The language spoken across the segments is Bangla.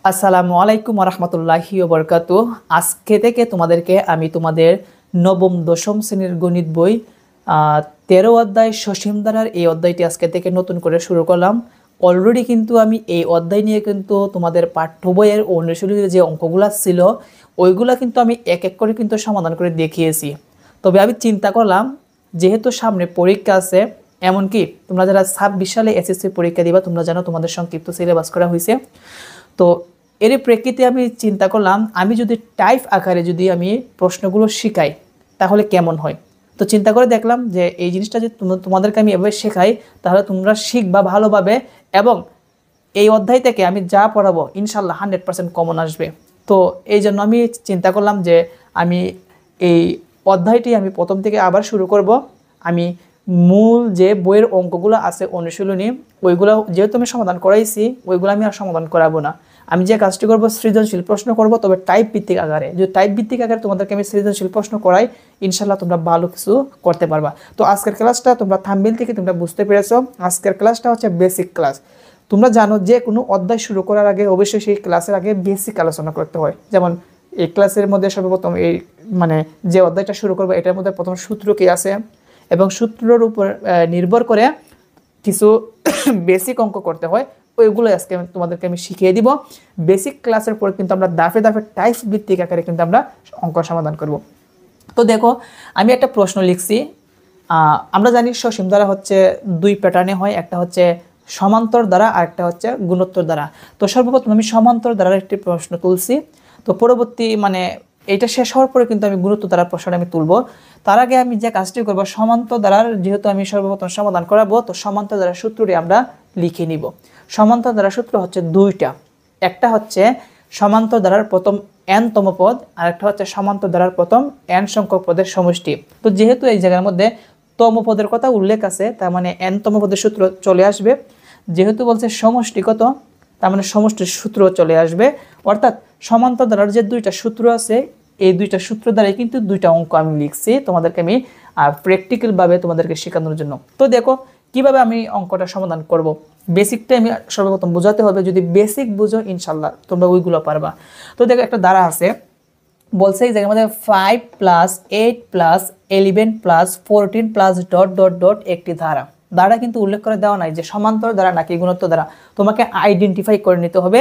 আসসালামু আলাইকুম রহমতুল্লাহি ওবরকাতুহ। আজকে থেকে তোমাদেরকে আমি তোমাদের নবম দশম শ্রেণীর গণিত বই 13 অধ্যায় সসীম ধারার এই অধ্যায়টি আজকে থেকে নতুন করে শুরু করলাম। অলরেডি কিন্তু আমি এই অধ্যায় নিয়ে কিন্তু তোমাদের পাঠ্য বইয়ের অনুশীলনীর যে অঙ্কগুলো ছিল ওইগুলা কিন্তু আমি এক এক করে কিন্তু সমাধান করে দেখিয়েছি। তবে আমি চিন্তা করলাম যেহেতু সামনে পরীক্ষা আছে, এমনকি তোমরা যারা 26 সালে এসএসসি পরীক্ষা দিবা তোমরা জানো তোমাদের সংক্ষিপ্ত সিলেবাস করা হয়েছে। তো এর প্রেক্ষিতে আমি চিন্তা করলাম আমি যদি টাইপ আকারে যদি আমি প্রশ্নগুলো শিখাই তাহলে কেমন হয়। তো চিন্তা করে দেখলাম যে এই জিনিসটা যদি তোমাদেরকে আমি এভাবে শেখাই তাহলে তোমরা শিখবা ভালোভাবে, এবং এই অধ্যায় থেকে আমি যা পড়াবো ইনশাল্লাহ 100% কমন আসবে। তো এই জন্য আমি চিন্তা করলাম যে আমি এই অধ্যায়টি আমি প্রথম থেকে আবার শুরু করব। আমি মূল যে বইয়ের অঙ্কগুলো আছে অনুশীলনী ওইগুলো যেহেতু আমি সমাধান করাইছি ওইগুলো আমি আর সমাধান করাবো না। আমি যে কাজটি করব সৃজনশীল প্রশ্ন করব, তবে টাইপ ভিত্তিক আকারে। যদি টাইপ ভিত্তিক আকারে তোমাদেরকে আমি সৃজনশীল প্রশ্ন করাই ইনশাল্লাহ তোমরা ভালো কিছু করতে পারবা। তো আজকের ক্লাসটা তোমরা থাম্বনেল থেকে তোমরা বুঝতে পেরেছো, আজকের ক্লাসটা হচ্ছে বেসিক ক্লাস। তোমরা জানো যে কোনো অধ্যায় শুরু করার আগে অবশ্যই সেই ক্লাসের আগে বেসিক আলোচনা করতে হয়। যেমন এই ক্লাসের মধ্যে সর্বপ্রথম এই যে অধ্যায়টা শুরু করবো এটার মধ্যে প্রথম সূত্র কি আছে এবং সূত্রের উপর নির্ভর করে কিছু বেসিক অঙ্ক করতে হয়, ওইগুলো আজকে তোমাদেরকে আমি শিখিয়ে দিব। বেসিক ক্লাসের পর কিন্তু আমরা দাফে দাফে টাইপ ভিত্তিক আকারে কিন্তু আমরা অঙ্ক সমাধান করব। তো দেখো আমি একটা প্রশ্ন লিখছি। আমরা জানি সসীম ধারা হচ্ছে দুই প্যাটার্নে হয়, একটা হচ্ছে সমান্তর দ্বারা আর একটা হচ্ছে গুণোত্তর দ্বারা। তো সর্বপ্রথম আমি সমান্তর দ্বারার একটি প্রশ্ন তুলছি। তো পরবর্তী এইটা শেষ হওয়ার পরে কিন্তু আমি গুণোত্তর দ্বারার প্রশ্নটা আমি তুলব। তার আগে আমি যে কাজটি করবো সমান্তর দ্বারার যেহেতু আমি সর্বপ্রথম সমাধান করাবো, তো সমান্তর দ্বারার সূত্রটি আমরা লিখে নিব। সমান্তর দ্বারার সূত্র হচ্ছে দুইটা, একটা হচ্ছে সমান্তর দ্বারার প্রথম n তম পদ আর একটা হচ্ছে সমান্তর দ্বারার প্রথম n সংখ্যক পদের সমষ্টি। তো যেহেতু এই জায়গার মধ্যে তম পদের কথা উল্লেখ আছে তার মানে n তম পদের সূত্র চলে আসবে। যেহেতু বলছে সমষ্টি কত তার মানে সমষ্টির সূত্র চলে আসবে। অর্থাৎ সমান্তর দ্বারার যে দুইটা সূত্র আছে এই দুইটা সূত্র দ্বারাই কিন্তু দুইটা অঙ্ক আমি লিখছি তোমাদেরকে আমি প্র্যাকটিক্যালভাবে তোমাদেরকে শেখানোর জন্য। তো দেখো কিভাবে আমি অঙ্কটা সমাধান করব। বেসিকটা আমি সর্বপ্রথম বোঝাতে হবে, যদি বেসিক বুঝো ইনশাল্লাহ তোমরা ওইগুলো পারবা। তো দেখো একটা ধারা আছে, বলছে এই জায়গার মধ্যে 5 + 8 + 11 + 14 + ... একটি ধারা কিন্তু উল্লেখ করে দেওয়া নাই যে সমান্তর ধারা নাকি গুণোত্তর ধারা। তোমাকে আইডেন্টিফাই করে নিতে হবে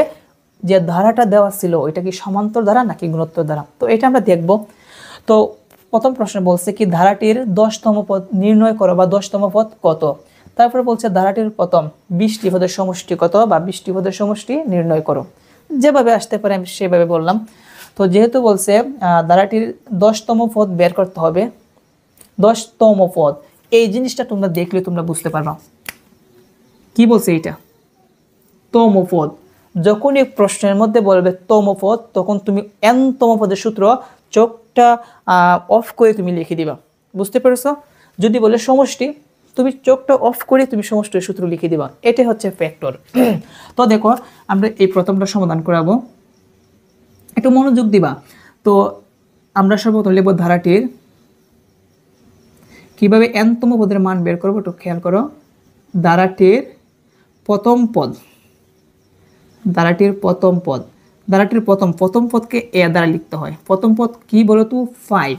যে ধারাটা দেওয়া ছিল ওইটা কি সমান্তর ধারা নাকি গুণোত্তর ধারা। তো এটা আমরা দেখব। তো প্রথম প্রশ্ন বলছে কি ধারাটির 10তম পদ নির্ণয় করো বা 10তম পদ কত। তারপরে বলছে ধারাটির প্রথম 20টি পদের সমষ্টি কত বা 20টি পদের সমষ্টি নির্ণয় করো। যেভাবে আসতে পারে আমি সেভাবে বললাম। তো যেহেতু বলছে ধারাটির 10তম পদ বের করতে হবে, 10তম পদ এই জিনিসটা তোমরা দেখলে তোমরা বুঝতে পারবা কি বলছে এটা তম পদ। যখন এই প্রশ্নের মধ্যে বলবে তম পদ তখন তুমি n-তম পদের সূত্র চোখটা অফ করে তুমি লিখে দিবা, বুঝতে পেরেছো। যদি বলে সমষ্টি তুমি চোখটা অফ করে তুমি সমষ্টির সূত্র লিখে দিবা, এটাই হচ্ছে ফ্যাক্টর। তো দেখো আমরা এই প্রথমটা সমাধান করাবো, একটু মনোযোগ দিবা। তো আমরা সর্বপ্রথম লিখব ধারাটির কিভাবে n-তম পদের মান বের করবো একটু খেয়াল করো। ধারাটির প্রথম পদ, ধারাটির প্রথম পদ, ধারাটির প্রথম পদকে এ দ্বারা লিখতে হয়। প্রথম পদ কি বলো তো 5,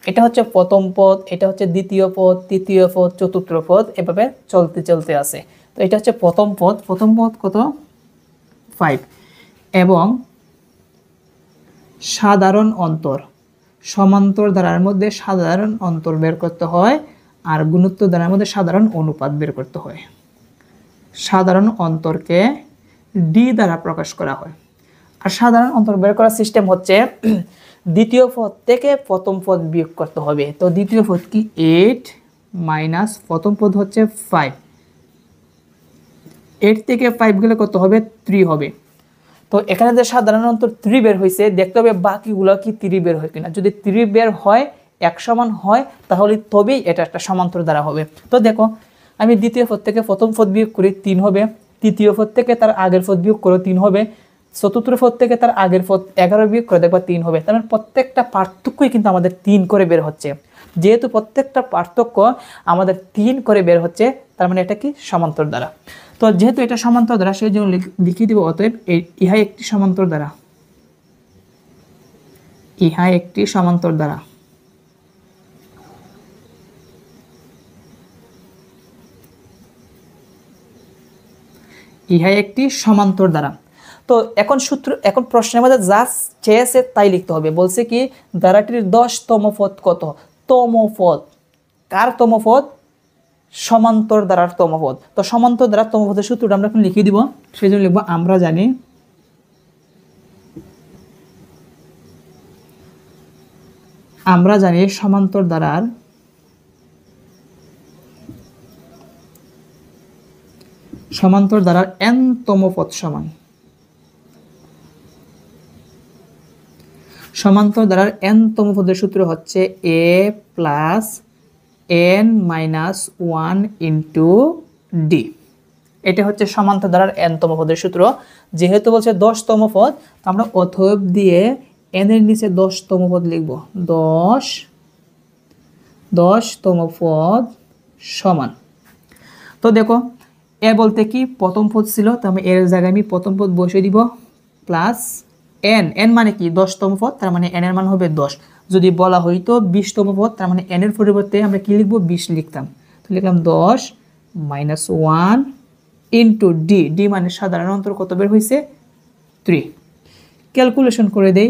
এটা হচ্ছে প্রথম পদ, এটা হচ্ছে দ্বিতীয় পদ, তৃতীয় পদ, চতুর্থ পদ, এভাবে চলতে চলতে আসে। তো এটা হচ্ছে প্রথম পদ, প্রথম পদ কত 5, এবং সাধারণ অন্তর সমান্তর ধারার মধ্যে সাধারণ অন্তর বের করতে হয় আর গুণোত্তর ধারার মধ্যে সাধারণ অনুপাত বের করতে হয়। সাধারণ অন্তরকে ডি দ্বারা প্রকাশ করা হয়। আর সাধারণ অন্তর বের করার সিস্টেম হচ্ছে দ্বিতীয় পদ থেকে প্রথম পদ বিয়োগ করতে হবে। তো দ্বিতীয় পদ কি 8 মাইনাস প্রথম পদ হচ্ছে 5, 8 থেকে 5 গেলে কত হবে 3 হবে। তো এখানে যে সাধারণ অন্তর 3 বের হয়েছে দেখতে হবে বাকিগুলো কি 3 বের হয় কিনা। যদি 3 বের হয় এক সমান হয় তাহলে তবেই এটা একটা সমান্তর দ্বারা হবে। তো দেখো আমি দ্বিতীয় পদ থেকে প্রথম পদ বিয়োগ করি 3 হবে, তৃতীয় পদ থেকে তার আগের পদ বিয়োগ করো 3 হবে, চতুর্থ পদ থেকে তার আগের পদ 11 বিয়োগ করে দেখবা 3 হবে। তার মানে প্রত্যেকটা পার্থক্যই কিন্তু আমাদের 3 করে বের হচ্ছে। যেহেতু প্রত্যেকটা পার্থক্য আমাদের 3 করে বের হচ্ছে তার মানে এটা কি সমান্তর দ্বারা। তো যেহেতু এটা সমান্তর দ্বারা সেই জন্য লিখে দিব অতএব ইহা একটি সমান্তর দ্বারা, ইহা একটি সমান্তর দ্বারা। ইহা একটি সমান্তর দ্বারা। তো এখন প্রশ্নের মধ্যে যা চেয়েছে তাই লিখতে হবে। বলছে কি ধারাটির 10তম পদ কত? তম পদ কার তম পদ? সমান্তর দ্বারার তম পদ। তো সমান্তর দ্বারার তম পদের সূত্রটা আমরা এখন লিখে দিব। সেই জন্য লিখবো আমরা জানি সমান্তর দ্বারার n-তম পদ সমান, সমান্তর দ্বারার n-তম পদের সূত্র হচ্ছে a plus n-1 into d। এটা হচ্ছে সমান্তর দ্বারার n-তম পদের সূত্র। যেহেতু বলছে 10তম পদ, তো আমরা অতএব দিয়ে n এর নিচে 10তম পদ লিখব। 10তম পদ সমান। তো দেখো এ বলতে কি প্রথম পদ ছিল, তো আমি এর জায়গায় আমি প্রথম পদ বসিয়ে দিব প্লাস n মানে কি 10তম পদ, তার মানে n এর মান হবে 10। যদি বলা হইতো 20তম পদ, তার মানে n এর পরিবর্তে আমরা কি লিখবো 20 লিখতাম। তো লিখলাম 10 - 1 ইন্টু d মানে সাধারণ অন্তর কত বের হয়েছে 3। ক্যালকুলেশন করে দেই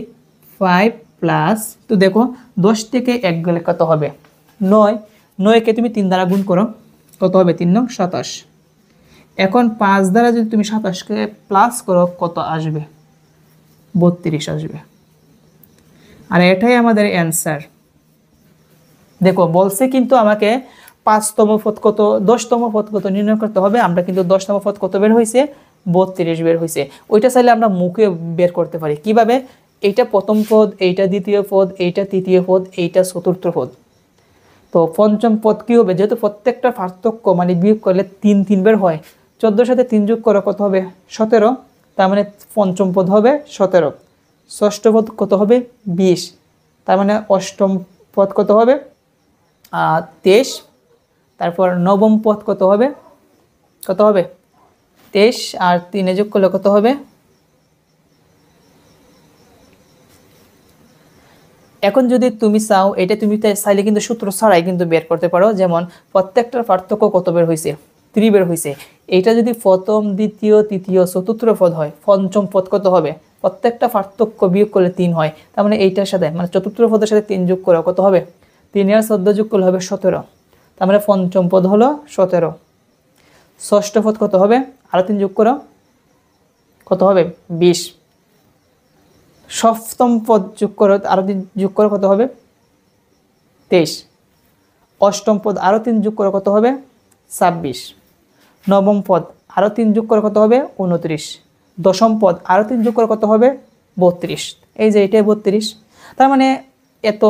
5 প্লাস, তো দেখো 10 থেকে 1 গেলে কত হবে 9, 9কে তুমি 3 দ্বারা গুণ করো কত হবে 3 নং 27। এখন 5 দ্বারা যদি তুমি 27কে প্লাস করো কত আসবে 32 আসবে। আর এটাই আমাদের অ্যান্সার। দেখো বলছে কিন্তু আমাকে 5তম পদ কত 10তম পদ কত নির্ণয় করতে হবে। আমরা কিন্তু 10তম পদ কত বের হয়েছে 32 বের হয়েছে। ওইটা চাইলে আমরা মুখে বের করতে পারি। কিভাবে? এইটা প্রথম পদ, এইটা দ্বিতীয় পদ, এইটা তৃতীয় পদ, এইটা চতুর্থ পদ। তো পঞ্চম পদ কি হবে? যেহেতু প্রত্যেকটা পার্থক্য মানে বিয়োগ করলে 3 বের হয়, 14 সাথে 3 যোগ করো কত হবে 17, তার মানে পঞ্চম পদ হবে 17। ষষ্ঠ পদ কত হবে 20, তার মানে অষ্টম পদ কত হবে 23। তারপর নবম পদ কত হবে 23, আর 3 যোগ করলে কত হবে। এখন যদি তুমি চাও এটা তুমি চাইলে কিন্তু সূত্র ছাড়াই কিন্তু বের করতে পারো। যেমন প্রত্যেকটার পার্থক্য কত বের হয়েছে 3 বের হয়েছে। এইটা যদি প্রথম, দ্বিতীয়, তৃতীয়, চতুর্থ পদ হয়, পঞ্চম পদ কত হবে? প্রত্যেকটা পার্থক্য বিয়োগ করলে 3 হয়, তার মানে এইটার সাথে মানে চতুর্থ পদের সাথে 3 যোগ করে কত হবে 3 আর 14 যোগ করলে হবে 17, তার মানে পঞ্চম পদ হলো 17। ষষ্ঠ পদ কত হবে? আরো 3 যোগ করো কত হবে 20। সপ্তম পদ যোগ করো আরো 3 যোগ করো কত হবে 23। অষ্টম পদ আরো 3 যোগ করো কত হবে 26। নবম পদ আরো 3 যোগ করো কত হবে 29। দশম পদ আরো 3 যোগ করো কত হবে 32। এই যে এটাই 32। তার মানে এত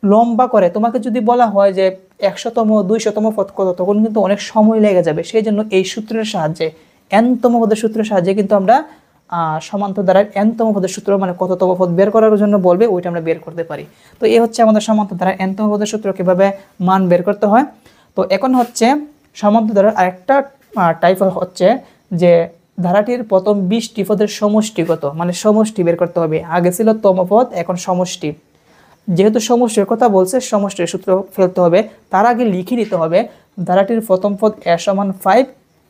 লম্বা করে তোমাকে যদি বলা হয় যে 100তম 200তম পদ কত, তখন কিন্তু অনেক সময় লেগে যাবে। সেই জন্য এই সূত্রের সাহায্যে n-তম পদের সূত্রের সাহায্যে কিন্তু আমরা সমান্তর দ্বারার n-তম পদের সূত্র মানে কততম পদ বের করার জন্য বলবে ওইটা আমরা বের করতে পারি। তো এই হচ্ছে আমাদের সমান্তর দ্বারার n-তম পদের সূত্র কিভাবে মান বের করতে হয়। তো এখন হচ্ছে সমান্তর দ্বারার আরেকটা টাইপ হচ্ছে যে ধারাটির প্রথম 20টি পদের সমষ্টি কত, মানে সমষ্টি বের করতে হবে। আগে ছিল তম পদ, এখন সমষ্টি। যেহেতু সমষ্টির কথা বলছে সমষ্টির সূত্র ফেলতে হবে। তার আগে লিখে নিতে হবে ধারাটির প্রথম পদ a সমান 5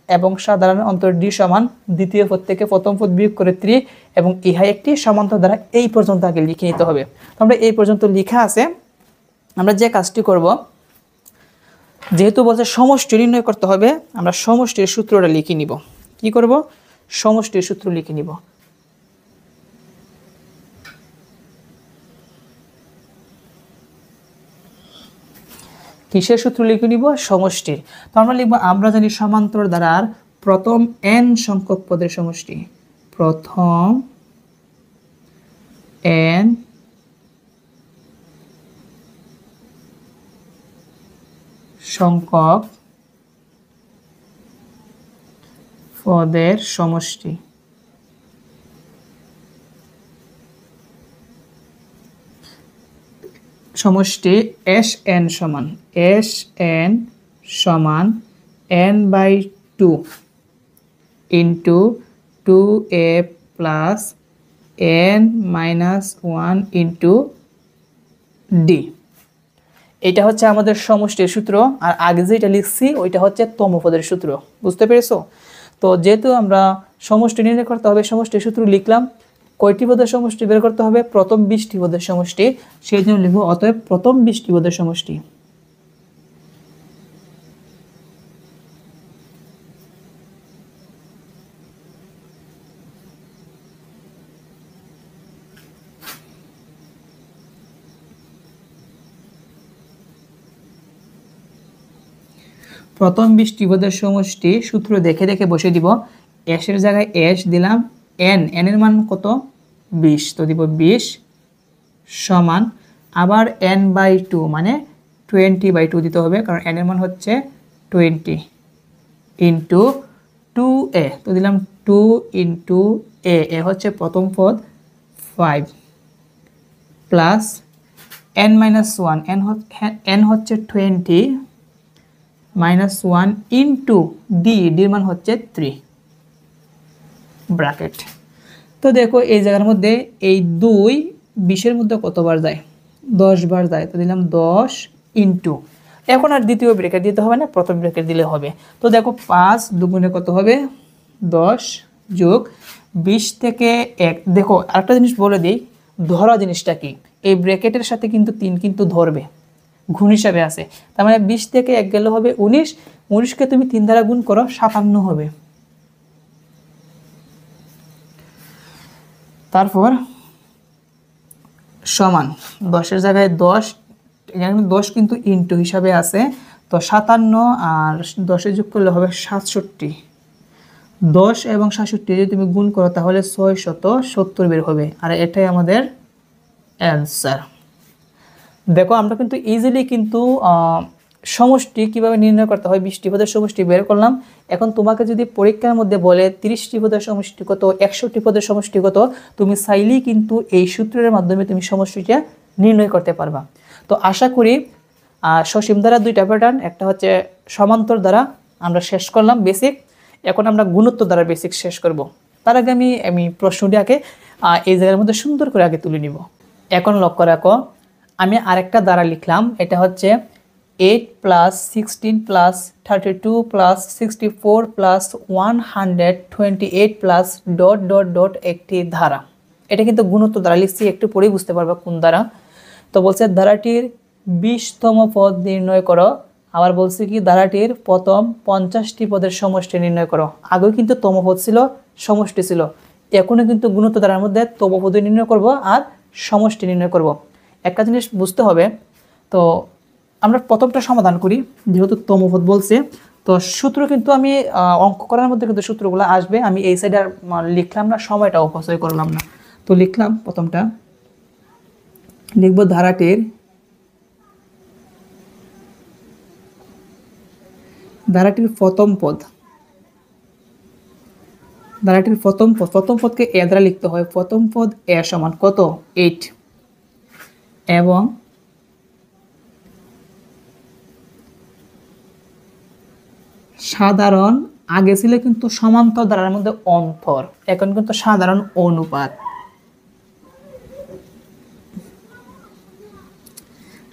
এবং সাধারণ অন্তর d সমান দ্বিতীয় পদ থেকে প্রথম পদ বিয়োগ করে 3 এবং ইহা একটি সমান্তর দ্বারা। এই পর্যন্ত আগে লিখে নিতে হবে। তো আমরা এই পর্যন্ত লেখা আছে। আমরা যে কাজটি করব, যেহেতু বলছে সমষ্টি নির্ণয় করতে হবে, আমরা সমষ্টির সূত্রটা লিখে নিব। কি করব? সমষ্টির সূত্র লিখে নিব। কিসের সূত্র লিখে নিব? সমষ্টির। তো আমরা লিখব আমরা জানি সমান্তর দ্বারার প্রথম n সংখ্যক পদের সমষ্টি, প্রথম n সংখ্যক পদের সমষ্টি। সমষ্টি Sn সমান n/2 into 2a plus n minus 1 into D. এটা হচ্ছে আমাদের সমষ্টির সূত্র, আর আগে যেটা লিখছি ওইটা হচ্ছে তমপদের সূত্র। বুঝতে পেরেছো? তো যেহেতু আমরা সমষ্টি নির্ণয় করতে হবে, সমষ্টির সূত্র লিখলাম। কয়টি পদের সমষ্টি বের করতে হবে? প্রথম 20টি পদের সমষ্টি। সেই জন্য লিখব অতএব প্রথম 20টি পদের সমষ্টি। প্রথম 20টি পদের সমষ্টি সূত্র দেখে দেখে বসে দিব। এস এর জায়গায় এস দিলাম, এন এর মান কত? 20, তো দিব 20 সমান আবার n/2 মানে 20/2 দিতে হবে, কারণ n এর মান হচ্ছে 20 ইন্টু 2a, তো দিলাম 2 ইন্টু এ হচ্ছে প্রথম পদ 5 প্লাস n-1, n হচ্ছে 20 মাইনাস 1 ইন্টু ডির মান হচ্ছে 3 ব্র্যাকেট। তো দেখো এই জায়গার মধ্যে এই 2 20-এর মধ্যে কতবার যায়? 10 বার যায়, তো দিলাম 10 ইন্টু, এখন আর দ্বিতীয় ব্র্যাকেট দিতে হবে না, প্রথম ব্র্যাকেট দিলে হবে। তো দেখো 5 দুগুণে কত হবে? 10 যোগ 20 থেকে 1। দেখো আরেকটা জিনিস বলে দিই, ধরা জিনিসটা কি, এই ব্র্যাকেটের সাথে কিন্তু 3 কিন্তু ধরবে, গুণ হিসাবে আছে। তার মানে 20 থেকে 1 গেলে হবে 19, 19কে তুমি 3 দ্বারা গুণ করো 57 হবে। তারপর সমান 10-এর জায়গায় 10, এখানে 10 কিন্তু ইন্টু হিসাবে আছে, তো 57 আর 10-এ যোগ করলে হবে 67। 10 এবং 67 যদি তুমি গুণ করো তাহলে 670 বের হবে, আর এটাই আমাদের অ্যান্সার। দেখো আমরা কিন্তু ইজিলি কিন্তু সমষ্টি কিভাবে নির্ণয় করতে হয় 20টি পদের সমষ্টি বের করলাম। এখন তোমাকে যদি পরীক্ষার মধ্যে বলে 30টি পদের সমষ্টি কত, 61টি পদের সমষ্টি কত, তুমি চাইলেই কিন্তু এই সূত্রের মাধ্যমে তুমি সমষ্টিটা নির্ণয় করতে পারবা। তো আশা করি সসীম দ্বারা 2টা প্যাটার্ন, একটা হচ্ছে সমান্তর দ্বারা আমরা শেষ করলাম বেসিক, এখন আমরা গুণোত্তর দ্বারা বেসিক শেষ করব। তার আগে আমি প্রশ্নটি আগে এই জায়গার মধ্যে সুন্দর করে আগে তুলে নিব। এখন লক্ষ্য রাখো, আমি আরেকটা দ্বারা লিখলাম, এটা হচ্ছে 8 plus 16 plus 32 plus 64 plus 128 plus dot dot dot একটি ধারা। এটা কিন্তু গুণোত্তর দ্বারা লিখছি, একটু পরেই বুঝতে পারবা কোন দ্বারা। তো বলছে ধারাটির 20তম পদ নির্ণয় করো, আবার বলছে কি ধারাটির প্রথম 50টি পদের সমষ্টি নির্ণয় করো। আগেও কিন্তু তম পদ ছিল, সমষ্টি ছিল, এখনও কিন্তু গুণোত্তর ধারার মধ্যে তম পদ নির্ণয় করব আর সমষ্টি নির্ণয় করব। একটা জিনিস বুঝতে হবে, তো আমরা প্রথমটা সমাধান করি, যেহেতু তমপদ বলছে। তো সূত্র কিন্তু আমি অঙ্ক করার মধ্যে কিন্তু সূত্রগুলো আসবে, আমি এই সাইডে আর লিখলাম না, সময়টা অপচয় করলাম না। তো লিখলাম প্রথমটা, লিখব ধারাটির প্রথম পদ, ধারাটির প্রথম পদকে এ দ্বারা লিখতে হয়। প্রথম পদ এ সমান কত? 8, এবং সাধারণ, আগে ছিল কিন্তু সমান্তর ধারার মধ্যে অন্তর, এখন কিন্তু সাধারণ অনুপাত।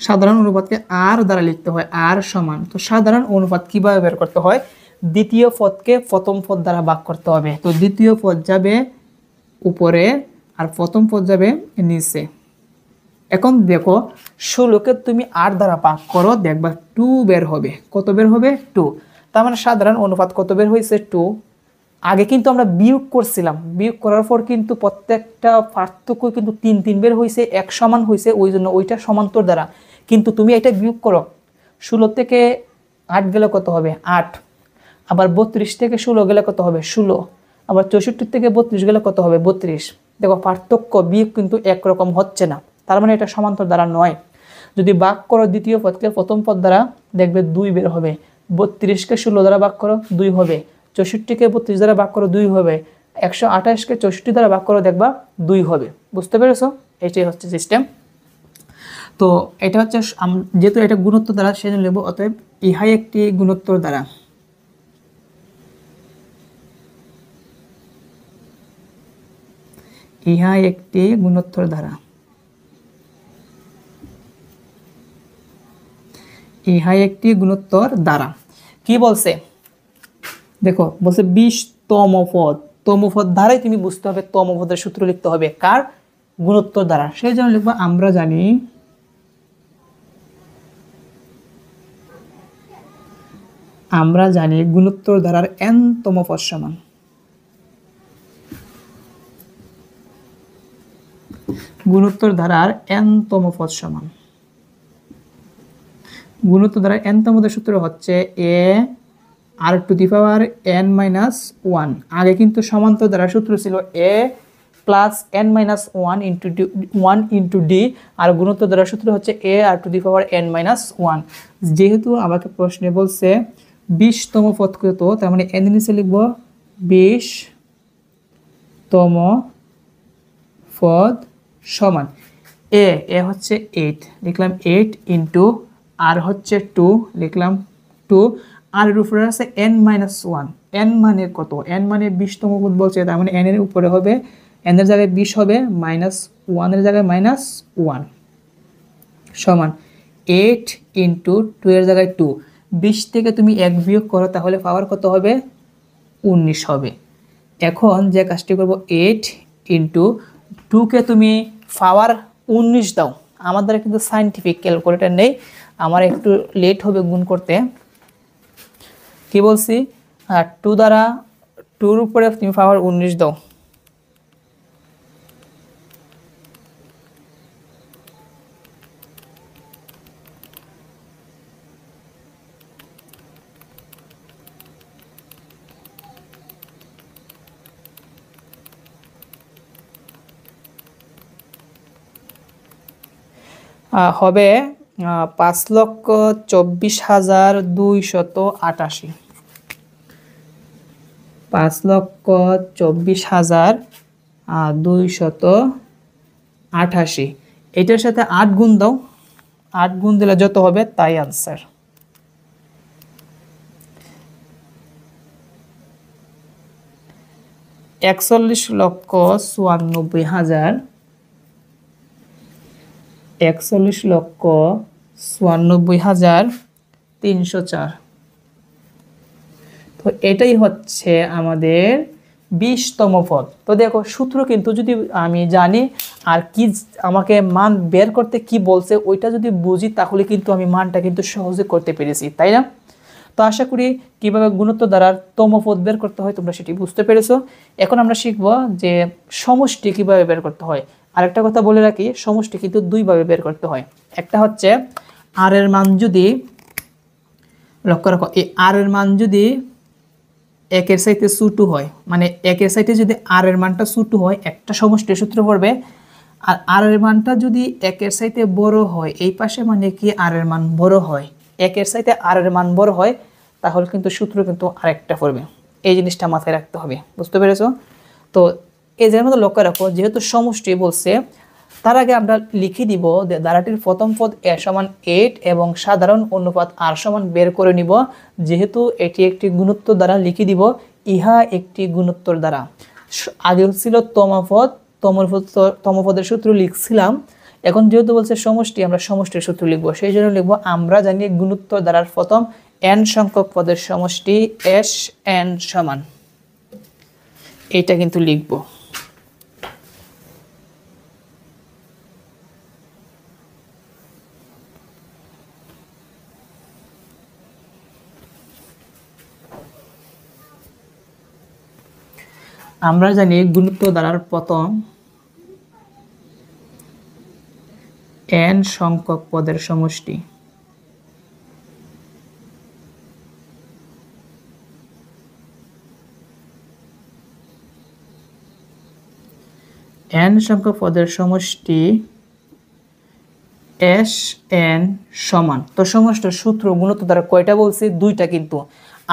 সাধারণ অনুপাতকে আর দ্বারা লিখতে হয়, আর সমান। তো সাধারণ অনুপাত কিভাবে বের করতে হয়? দ্বিতীয় পদকে প্রথম পদ দ্বারা ভাগ করতে হবে। তো দ্বিতীয় পদ যাবে উপরে আর প্রথম পদ যাবে নিচে। এখন দেখো 16কে তুমি 8 দ্বারা ভাগ করো, দেখবা 2 বের হবে। কত বের হবে? 2। তার মানে সাধারণ অনুপাত কত বের হয়েছে? 2। আগে কিন্তু আমরা বিয়োগ করছিলাম, বিয়োগ করার পর কিন্তু প্রত্যেকটা পার্থক্য কিন্তু 3 3 বের হয়েছে, এক সমান হয়েছে, ওই জন্য ওইটা সমান্তর দ্বারা। কিন্তু তুমি এটা বিয়োগ করো, 16 থেকে 8 গেলে কত হবে? 8। আবার 32 থেকে 16 গেলে কত হবে? 16। আবার 64 থেকে 32 গেলে কত হবে? 32। দেখো পার্থক্য বিয়োগ কিন্তু একরকম হচ্ছে না, তার মানে এটা সমান্তর দ্বারা নয়। যদি ভাগ করো দ্বিতীয় পদকে প্রথম পদ দ্বারা, দেখবে 2 বের হবে। 32কে 16 দ্বারা ভাগ করো, 2 হবে। 64কে 32 দ্বারা ভাগ করো, 2 হবে। 128কে 64 দ্বারা ভাগ করো, দেখবা 2 হবে। বুঝতে পেরেছো? এটাই হচ্ছে সিস্টেম। তো এটা হচ্ছে যেহেতু এটা গুণোত্তর দ্বারা, সেজন্য লিখব অতএব ইহাই একটি গুণোত্তর দ্বারা। ইহা একটি গুণোত্তর ধারা। ইহা একটি গুণোত্তর ধারা। কি বলছে দেখো, বলছে 20তম পদ। তম পদ ধারাই তুমি বুঝতে হবে, তম পদের সূত্র লিখতে হবে কার? গুণোত্তর ধারা। সেই জন্য লিখবো আমরা জানি গুণোত্তর ধারার n-তম পদ সমান। গুণোত্তর ধারার n-তম পদ সমান। গুণোত্তর ধারার n-তম পদের সূত্র হচ্ছে a r⁴n-1। আগে কিন্তু সমান্তর ধারার সূত্র ছিল a + n-1 * d, আর গুণোত্তর ধারার সূত্র হচ্ছে a r⁴n-1। যেহেতু আমাকে প্রশ্নে বলছে 20তম পদ কত, তার মানে n নিচে লিখব 20তম পদ সমান a হচ্ছে 8, লিখলাম 8 * r হচ্ছে 2, লিখলাম 2, আর এর উপরে আছে n-1। n মানে কত? n মানে 20তম পদ বলছে, তার মানে n এর উপরে হবে, n এর জায়গায় 20 হবে, -1 এর জায়গায় -1 সমান 8 * 2 এর জায়গায় 2। 20 থেকে তুমি 1 বিয়োগ করো, তাহলে পাওয়ার কত হবে? 19 হবে। এখন যে কাজটি করব, 8 * 2 কে তুমি পাওয়ার 19 দাও। আমাদের কিন্তু সায়েন্টিফিক ক্যালকুলেটর নেই, আমার একটু লেট হবে গুণ করতে। কি বলছি? 2 দ্বারা 2-র উপরে তুমি পাওয়ার 19 দাও। হবে 5,24,288। 5,24,288। এটার সাথে 8 গুণ দাও, 8 গুণ দিলে যত হবে তাই আনসার। একচল্লিশ লক্ষ 94,304। তো এটাই হচ্ছে আমাদের 20তম পদ। তো দেখো, সূত্র কিন্তু যদি আমি জানি আর কি আমাকে মান বের করতে কি বলছে ওইটা যদি বুঝি, তাহলে কিন্তু আমি মানটা কিন্তু সহজে করতে পেরেছি, তাই না? তো আশা করি কিভাবে গুণোত্তর ধারার তম পদ বের করতে হয় তোমরা সেটি বুঝতে পেরেছো। এখন আমরা শিখব যে সমষ্টি কিভাবে বের করতে হয়। আরেকটা কথা বলে রাখি, সমষ্টি কিন্তু দুইভাবে বের করতে হয়। একটা হচ্ছে আর এর মান যদি, লক্ষ্য রাখো, এই আর এর মান যদি 1-এর চাইতে ছোট হয়, মানে 1-এর চাইতে যদি আর এর মানটা ছোট হয়, একটা সমষ্টির সূত্র পড়বে। আর আর এর মানটা যদি 1-এর চাইতে বড় হয়, এই পাশে মানে কি আর এর মান বড় হয়, 1-এর চাইতে আর এর মান বড় হয়, তাহলে কিন্তু সূত্র কিন্তু আরেকটা পড়বে। এই জিনিসটা মাথায় রাখতে হবে, বুঝতে পেরেছো? তো এই জায়গার মধ্যে লক্ষ্য রাখো, যেহেতু সমষ্টি বলছে, তার আগে আমরা লিখে দিব যে ধারাটির প্রথম পদ a সমান 8 এবং সাধারণ অনুপাত r সমান বের করে নিব। যেহেতু এটি একটি গুণোত্তর দ্বারা, লিখে দিব ইহা একটি গুণোত্তর দ্বারা। আগে ছিল তম পদ, তম পদের সূত্র লিখছিলাম। এখন যেহেতু বলছে সমষ্টি, আমরা সমষ্টির সূত্র লিখব। সেই জন্য লিখব আমরা জানি গুণোত্তর দ্বারার প্রথম n সংখ্যক পদের সমষ্টি Sn সমান, এটা কিন্তু লিখব। আমরা জানি গুণোত্তর ধারার প্রথম n সংখ্যক পদের সমষ্টি n সংখ্যক পদের সমষ্টি Sn সমান। তো সমষ্টির সূত্র গুণোত্তর দ্বারা কয়টা বলছি? দুইটা কিন্তু।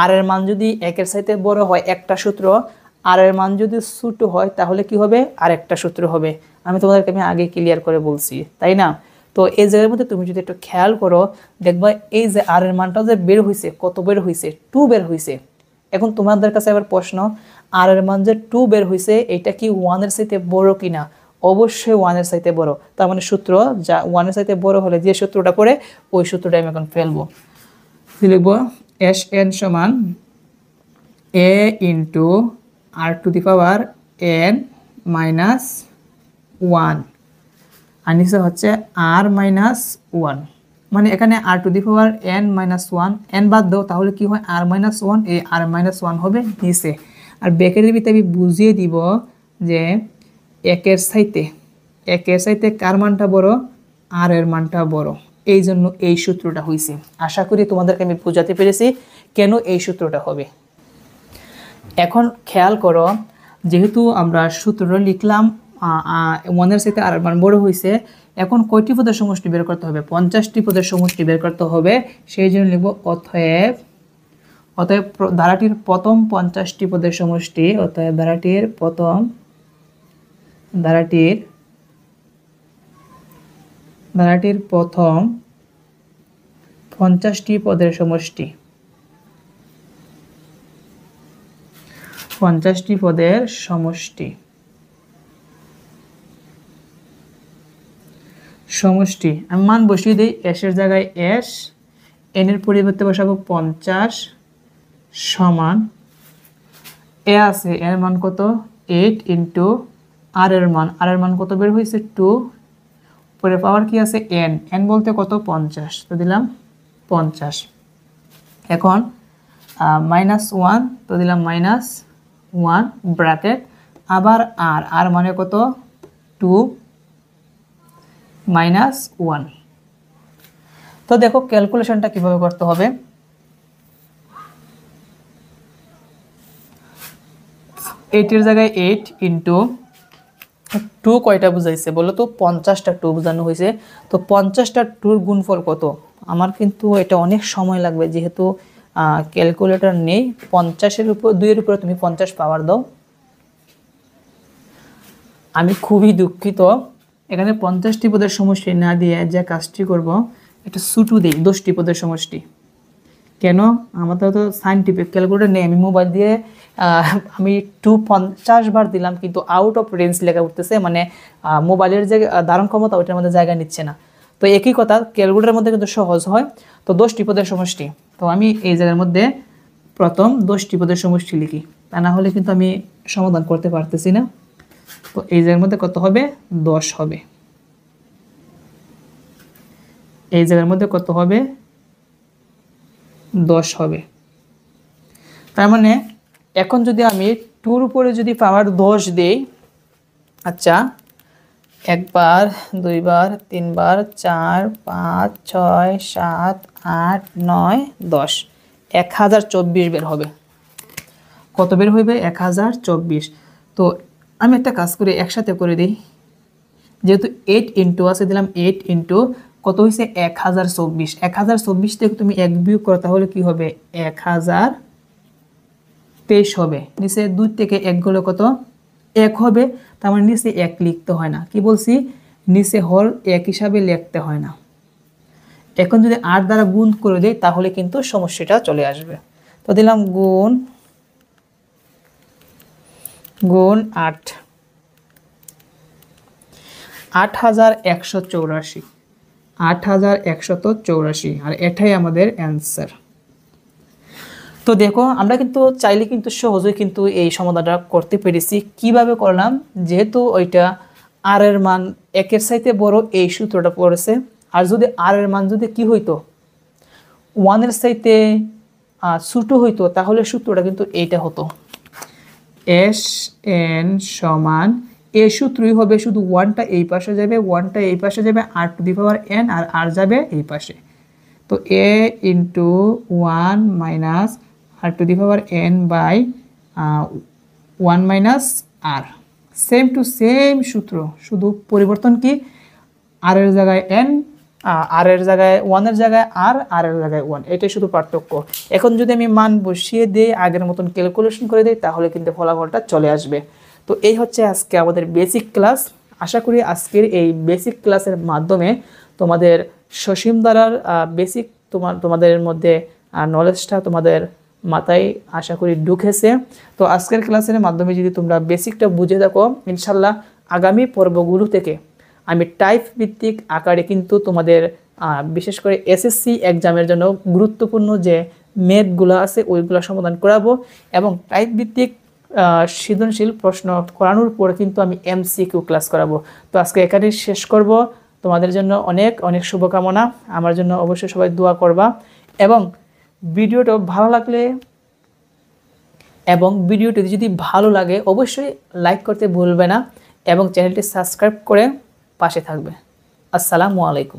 আর এর মান যদি 1-এর চাইতে বড় হয় একটা সূত্র, আর এর মান যদি ছোট হয় তাহলে কি হবে? আরেকটা সূত্র হবে। আমি তোমাদেরকে আগে ক্লিয়ার করে বলছি, তাই না? তো এই জায়গার মধ্যে তুমি যদি একটু খেয়াল করো, দেখবা এই যে আর এর মানটা যে বের হয়েছে, কত বের হয়েছে? 2 বের হয়েছে। এখন তোমাদের কাছে আবার প্রশ্ন, আর এর মান যে 2 বের হয়েছে এটা কি 1 এর চাইতে বড় কিনা, অবশ্যই 1 এর চাইতে বড়। তার মানে সূত্র যা 1 এর চাইতে বড় হলে যে সূত্রটা পড়ে ওই সূত্রটা আমি এখন ফেলবো। লিখব Sn সমান a into r to the power n minus 1 আর নিচে হচ্ছে r মাইনাস 1, মানে এখানে r to the power n minus 1, n বাদ দাও তাহলে কি হয় r মাইনাস 1, এই r মাইনাস 1 হবে নিচে। আর ব্র্যাকেটের ভিতরে আমি বুঝিয়ে দিব যে একের চাইতে কার মানটা বড়, r এর মানটা বড়, এই জন্য এই সূত্রটা হয়েছে। আশা করি তোমাদেরকে আমি বোঝাতে পেরেছি কেন এই সূত্রটা হবে। এখন খেয়াল করো, যেহেতু আমরা সূত্রটা লিখলাম 1 এর চাইতে r এর মান বড় হয়েছে, এখন কয়টি পদের সমষ্টি বের করতে হবে, 50টি পদের সমষ্টি বের করতে হবে। সেই জন্য লিখব অতএব ধারাটির প্রথম 50টি পদের সমষ্টি, অতএব ধারাটির প্রথম 50টি পদের সমষ্টি, 50টি পদের সমষ্টি আমি মান বসিয়ে দিই। s এর জায়গায় s, n এর পরিবর্তে বসাবো 50 সমান a আছে, এর মান কত 8 ইন্টু r এর মান কত বের হয়েছে 2, পরে পাওয়ার কি আছে n বলতে কত 50, তো দিলাম 50। এখন মাইনাস 1, তো দিলাম মাইনাস 1 ব্র্যাকেট, আবার r মানে কত 2 মাইনাস 1। তো দেখো ক্যালকুলেশনটা কিভাবে করতে হবে। 8 এর জায়গায় 8 ইন্টু 2 কয়টা বুঝাইছে বলো তো, 50টা 2 বোঝানো হয়েছে। তো 50টা 2-র গুণফল কত, আমার কিন্তু এটা অনেক সময় লাগবে যেহেতু ক্যালকুলেটর নেই। 50-এর উপর 2-এর উপরে তুমি 50 পাওয়ার দাও। আমি খুবই দুঃখিত, এখানে 50টি পদের সমষ্টি না দিয়ে যে কাজটি করব, এটা ছোটো দিই 10টি পদের সমষ্টি। কেন, আমাদের তো সাইন্টিফিক ক্যালকুলেটর নেই, আমি মোবাইল দিয়ে আমি 250 বার দিলাম কিন্তু আউট অফ রেঞ্জ লেখা উঠতেছে, মানে মোবাইলের যে ধারণ ক্ষমতা ওইটার মধ্যে জায়গা নিচ্ছে না। তো একই কথা ক্যালকুলেটরের মধ্যে কিন্তু সহজ হয়। তো 10টি পদের সমষ্টি, তো আমি এই জায়গার মধ্যে প্রথম 10টি পদের সমষ্টি লিখি, তা না হলে কিন্তু আমি সমাধান করতে পারতেছি না। তো এই জায়গার মধ্যে কত হবে 10 হবে, এই জায়গার মধ্যে কত হবে 10 হবে। তার মানে এখন যদি আমি 2-র উপরে যদি পাওয়ার 10 দেই, আচ্ছা 1 বার 2 বার 3 বার 4 5 6 7 8 9 10, 1024 বের হবে। কত বের হইবে 1024। তো আমি একটা কাজ করি, একসাথে করে দিই, যেহেতু 8 ইন্টু আছে দিলাম 8 ইন্টু কত হয়েছে 1024। 1024 থেকে তুমি 1 বিয়োগ করো তাহলে কি হবে 1023 হবে। নিচে 2 থেকে 1 গেলে কত 1 হবে, তার মানে নিচে 1 লিখতে হয় না, কি বলছি নিচে হল 1 হিসাবে লিখতে হয় না। এখন যদি 8 দ্বারা গুণ করে দেই তাহলে কিন্তু সমস্যাটা চলে আসবে। তো দিলাম গুণ 8, 8184, 8184, আর এটাই আমাদের অ্যান্সার। তো দেখো আমরা কিন্তু চাইলে কিন্তু সহজেই কিন্তু এই সমাধানটা করতে পেরেছি। কিভাবে করলাম, যেহেতু ওইটা r এর মান 1-এর চাইতে বড়, এই সূত্রটা পড়েছে। আর যদি r এর মান যদি কি হইতো 1-এর চাইতে ছোট হইতো তাহলে সূত্রটা কিন্তু এইটা হতো, Sn সমান এই সূত্রই হবে, শুধু 1টা এই পাশে যাবে 1টা এই পাশে যাবে, r to the power n আর r যাবে এই পাশে। তো a into 1 minus r to the power n by 1 minus r, same to same সূত্র, শুধু পরিবর্তন কি r এর জায়গায় n, r এর জায়গায় 1 এর জায়গায় r, r এর জায়গায় 1, এটাই শুধু পার্থক্য। এখন যদি আমি মান বসিয়ে দিই আগের মতন ক্যালকুলেশন করে দিই তাহলে কিন্তু ফলাফলটা চলে আসবে। তো এই হচ্ছে আজকে আমাদের বেসিক ক্লাস। আশা করি আজকের এই বেসিক ক্লাসের মাধ্যমে তোমাদের সসীম ধারার বেসিক তোমাদের মধ্যে নলেজটা তোমাদের মাথায় আশা করি ঢুকেছে। তো আজকের ক্লাসের মাধ্যমে যদি তোমরা বেসিকটা বুঝে থাকো, ইনশাল্লাহ আগামী পর্বগুলো থেকে আমি টাইপ ভিত্তিক আকারে কিন্তু তোমাদের বিশেষ করে এসএসসি এক্সামের জন্য গুরুত্বপূর্ণ যে ম্যাথগুলো আছে ওইগুলো সমাধান করাবো, এবং টাইপ ভিত্তিক সৃজনশীল প্রশ্ন করানোর পর কিন্তু আমি এমসিকিউ ক্লাস করাবো। তো আজকে এখানেই শেষ করব। তোমাদের জন্য অনেক অনেক শুভকামনা। আমার জন্য অবশ্যই সবাই দোয়া করবা, এবং ভিডিওটা ভিডিওটি যদি ভালো লাগে অবশ্যই লাইক করতে ভুলবে না, এবং চ্যানেলটি সাবস্ক্রাইব করে পাশে থাকবে। আসসালামু আলাইকুম।